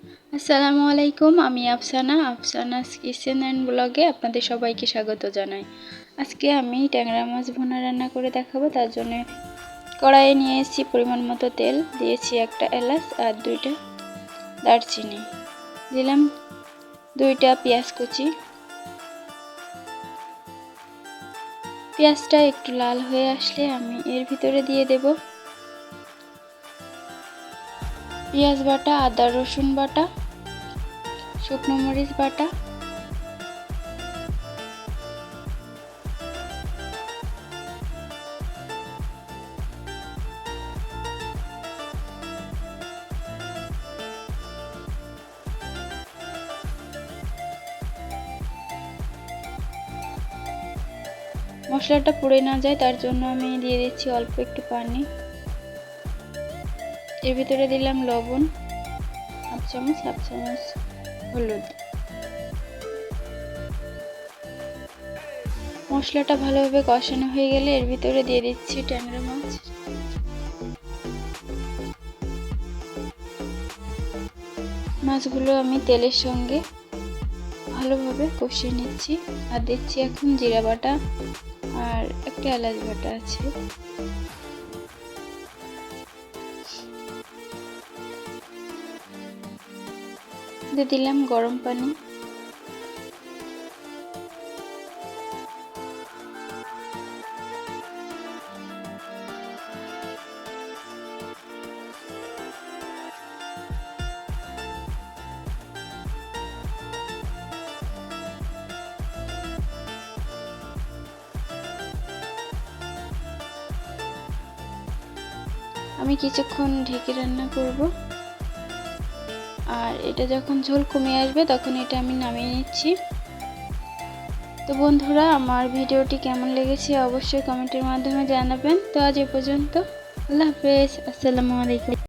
আসসালামু আলাইকুম, আমি আফসানাস কিচেন অ্যান্ড ব্লগে আপনাদের সবাইকে স্বাগত জানাই। আজকে আমি ট্যাংরা মাছ ভুনা রান্না করে দেখাবো। তার জন্য কড়াইয়ে নিয়ে এসেছি পরিমাণ মতো তেল, দিয়েছি একটা এলাচ আর 2টা দারচিনি, দিলাম 2টা পেঁয়াজ কুচি। পেঁয়াজটা একটু লাল হয়ে আসলে আমি এর ভিতরে দিয়ে দেব পেঁয়াজ বাটা, আদা রসুন বাটা, শুকনো মরিচ বাটা, মশলাটা পুড়ে না যায় তার জন্য আমি দিয়ে দিচ্ছি অল্প একটু পানি। এর ভিতরে দিলাম লবণ হাফ চামচ হলুদ। মশলাটা ভালোভাবে কষানো হয়ে গেলে এর ভিতরে দিয়ে দিচ্ছি ট্যাংরা মাছ। মাছগুলো আমি তেলের সঙ্গে ভালোভাবে কষিয়ে নিচ্ছি আর দিচ্ছি এখন জিরা বাটা আর একটা এলাচ বাটা আছে। দিয়ে দিলাম গরম পানি। আমি কিছুক্ষণ ঢেকে রান্না করব, আর এটা যখন ঝোল কমে আসবে তখন এটা আমি নামিয়ে নিচ্ছি। তো বন্ধুরা, আমার ভিডিওটি কেমন লেগেছে অবশ্যই কমেন্টের মাধ্যমে জানাবেন। তো আজ এ পর্যন্ত, আল্লাহ হাফেজ, আসসালামু আলাইকুম।